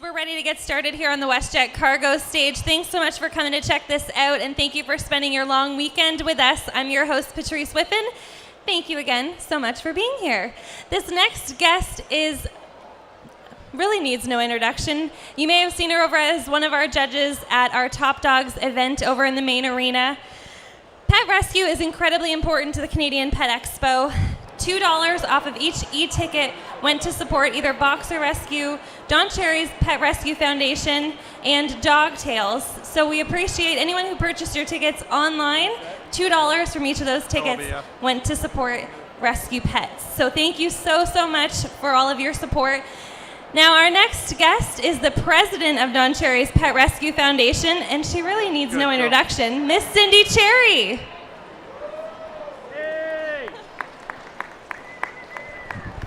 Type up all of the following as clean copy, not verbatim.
We're ready to get started here on the WestJet Cargo stage. Thanks so much for coming to check this out, and thank you for spending your long weekend with us. I'm your host, Patrice Whiffen. Thank you again so much for being here. This next guest really needs no introduction. You may have seen her over as one of our judges at our Top Dogs event over in the main arena. Pet rescue is incredibly important to the Canadian Pet Expo. $2 off of each e-ticket went to support either Boxer Rescue, Don Cherry's Pet Rescue Foundation, and Dog Tales. So we appreciate anyone who purchased your tickets online. $2 from each of those tickets went to support rescue pets. So thank you so much for all of your support. Now our next guest is the president of Don Cherry's Pet Rescue Foundation, and she really needs no introduction, Miss Cindy Cherry.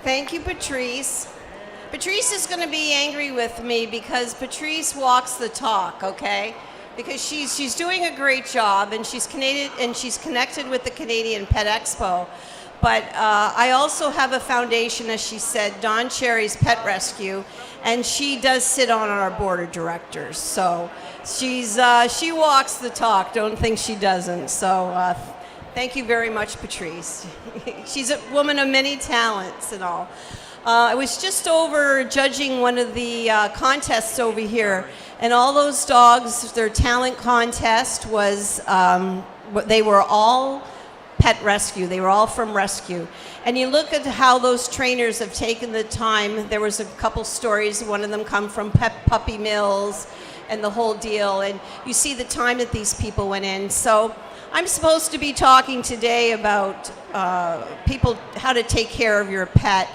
Thank you, Patrice. Patrice is going to be angry with me because Patrice walks the talk, okay? Because she's doing a great job, and she's Canadian, and she's connected with the Canadian Pet Expo. But I also have a foundation, as she said, Don Cherry's Pet Rescue, and she does sit on our board of directors. So she walks the talk. Don't think she doesn't. So. Thank you very much, Patrice. She's a woman of many talents and all. I was just over judging one of the contests over here, and all those dogs, their talent contest was, they were all pet rescue. They were all from rescue. And you look at how those trainers have taken the time. There was a couple stories, one of them come from puppy mills and the whole deal, and you see the time that these people went in. So I'm supposed to be talking today about how to take care of your pet.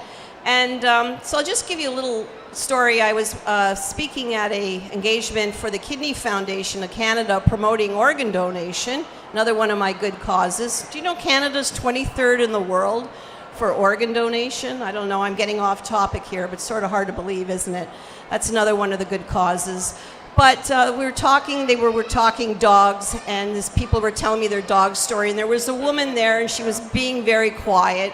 And so I'll just give you a little story. I was speaking at an engagement for the Kidney Foundation of Canada promoting organ donation, another one of my good causes. Do you know Canada's 23rd in the world for organ donation? I don't know, I'm getting off topic here, but it's sort of hard to believe, isn't it? That's another one of the good causes. But we were talking, we're talking dogs, and these people were telling me their dog story, and there was a woman there, and she was being very quiet,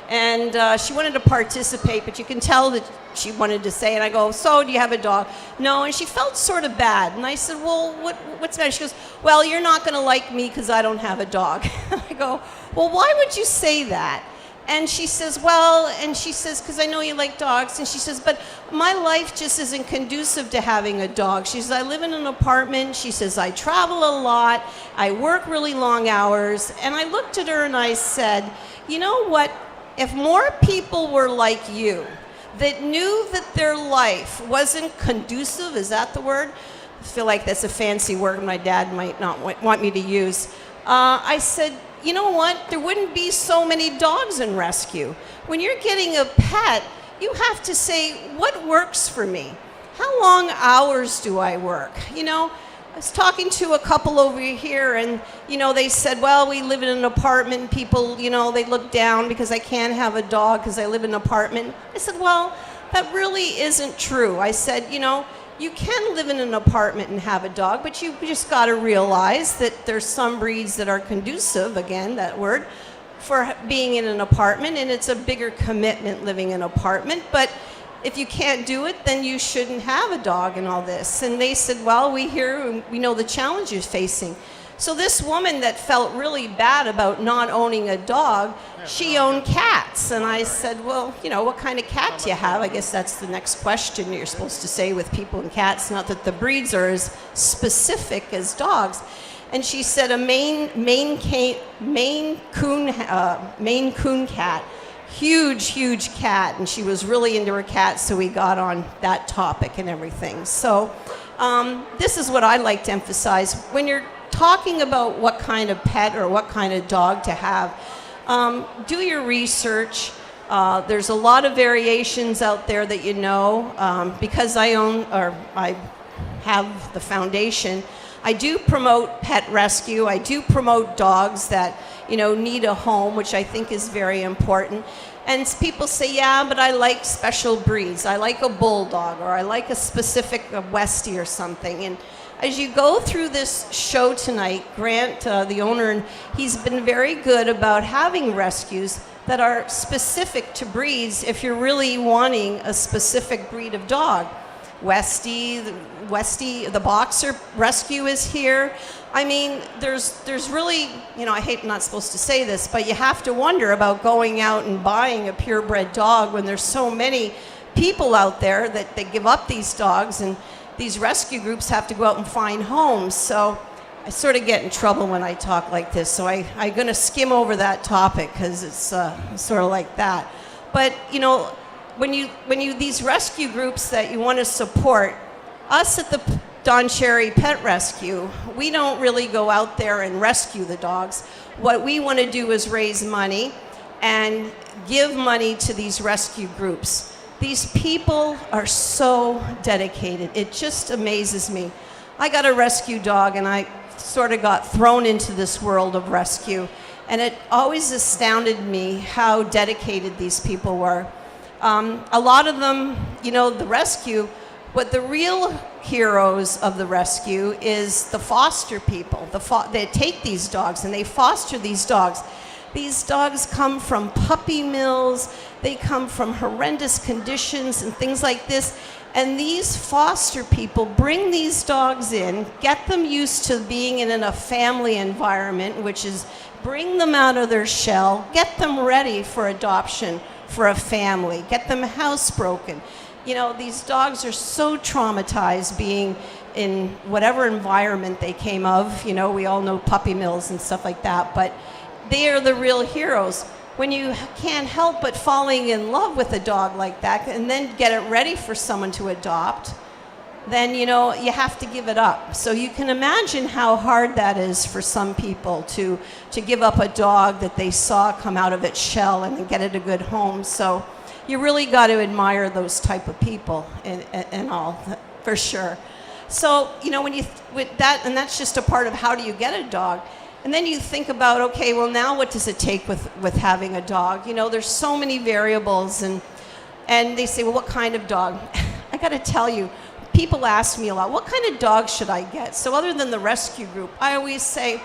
and she wanted to participate, but you can tell that she wanted to say, and I go, so do you have a dog? No, and she felt sort of bad, and I said, well, what's the matter? She goes, well, you're not going to like me because I don't have a dog. I go, well, why would you say that? And she says, well, and she says, because I know you like dogs, and she says, but my life just isn't conducive to having a dog. She says, I live in an apartment. She says, I travel a lot. I work really long hours. And I looked at her and I said, you know what? If more people were like you, that knew that their life wasn't conducive, is that the word? I feel like that's a fancy word my dad might not want me to use. I said, you know what? There wouldn't be so many dogs in rescue. When you're getting a pet, you have to say, what works for me? How long hours do I work? You know, I was talking to a couple over here, and, you know, they said, well, we live in an apartment, and people, you know, they look down because I can't have a dog because I live in an apartment. I said, well, that really isn't true. I said, you know, you can live in an apartment and have a dog, but you just got to realize that there's some breeds that are conducive, again, that word, for being in an apartment, and it's a bigger commitment living in an apartment. But if you can't do it, then you shouldn't have a dog and all this. And they said, well, we know the challenges you're facing. So this woman that felt really bad about not owning a dog, she owned cats. And I said, well, you know, what kind of cat do you have? I guess that's the next question you're supposed to say with people and cats, not that the breeds are as specific as dogs. And she said a Maine Coon cat, huge cat. And she was really into her cat, so we got on that topic and everything. So this is what I like to emphasize. When you're talking about what kind of pet or what kind of dog to have, do your research. There's a lot of variations out there that you know. Because I have the foundation, I do promote pet rescue. I do promote dogs that, you know, need a home, which I think is very important. And people say, yeah, but I like special breeds. I like a bulldog, or I like a specific Westie or something. And as you go through this show tonight, Grant, the owner, he's been very good about having rescues that are specific to breeds if you're really wanting a specific breed of dog. Westy, the boxer rescue is here. I mean, there's really, I hate I'm not supposed to say this, but you have to wonder about going out and buying a purebred dog when there's so many people out there that they give up these dogs, and these rescue groups have to go out and find homes. So I sort of get in trouble when I talk like this. So I'm going to skim over that topic because it's sort of like that. But, when you these rescue groups that you want to support, us at the Don Cherry Pet Rescue, we don't really go out there and rescue the dogs. What we want to do is raise money and give money to these rescue groups. These people are so dedicated. It just amazes me. I got a rescue dog, and I sort of got thrown into this world of rescue, and it always astounded me how dedicated these people were. A lot of them, the rescue, but the real heroes of the rescue is the foster people. They take these dogs and they foster these dogs. These dogs come from puppy mills, they come from horrendous conditions and things like this. And these foster people bring these dogs in, get them used to being in a family environment, which is bring them out of their shell, get them ready for adoption for a family, get them housebroken. These dogs are so traumatized being in whatever environment they came of. We all know puppy mills and stuff like that, but they are the real heroes. When you can't help but falling in love with a dog like that and then get it ready for someone to adopt, then you have to give it up. So you can imagine how hard that is for some people to give up a dog that they saw come out of its shell and get it a good home. So you really got to admire those type of people and all, for sure. So with that, and that's just a part of how do you get a dog. And then you think about, okay, well, now what does it take with having a dog? There's so many variables, and they say, well, what kind of dog? I got to tell you, people ask me a lot, what kind of dog should I get? So other than the rescue group, I always say,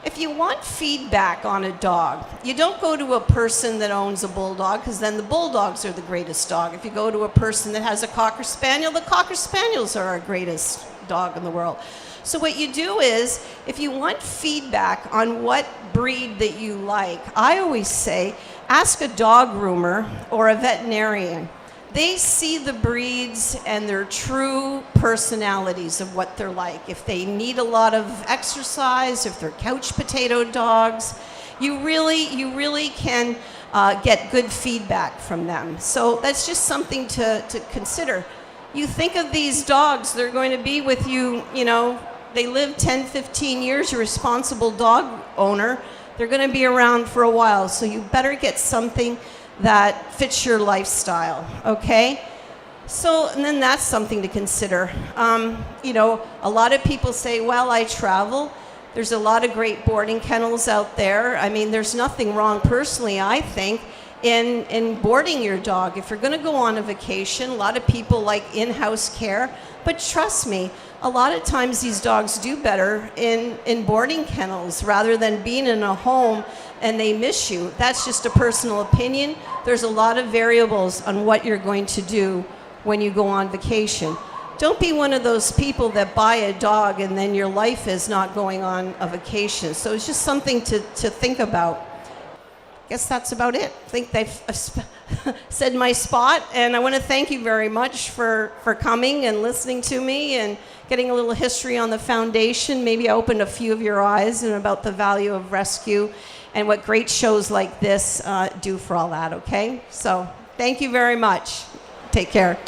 if you want feedback on a dog, you don't go to a person that owns a bulldog, because then the bulldogs are the greatest dog. If you go to a person that has a Cocker Spaniel, the Cocker Spaniels are our greatest dog in the world. So what you do is, if you want feedback on what breed that you like, I always say, ask a dog groomer or a veterinarian. They see the breeds and their true personalities of what they're like. If they need a lot of exercise, if they're couch potato dogs, you really can get good feedback from them. So that's just something to consider. You think of these dogs, they're going to be with you, they live 10, 15 years, you're a responsible dog owner. They're going to be around for a while, so you better get something that fits your lifestyle, okay? So, and then that's something to consider. A lot of people say, well, I travel. There's a lot of great boarding kennels out there. I mean, there's nothing wrong, personally, I think, in boarding your dog. If you're going to go on a vacation, a lot of people like in-house care, but trust me, a lot of times these dogs do better in boarding kennels rather than being in a home and they miss you. That's just a personal opinion. There's a lot of variables on what you're going to do when you go on vacation. Don't be one of those people that buy a dog and then your life is not going on a vacation. So it's just something to think about. Guess that's about it. I think they've said my spot, and I want to thank you very much for coming and listening to me and getting a little history on the foundation. Maybe I opened a few of your eyes and about the value of rescue and what great shows like this do for all that, okay? So thank you very much. Take care.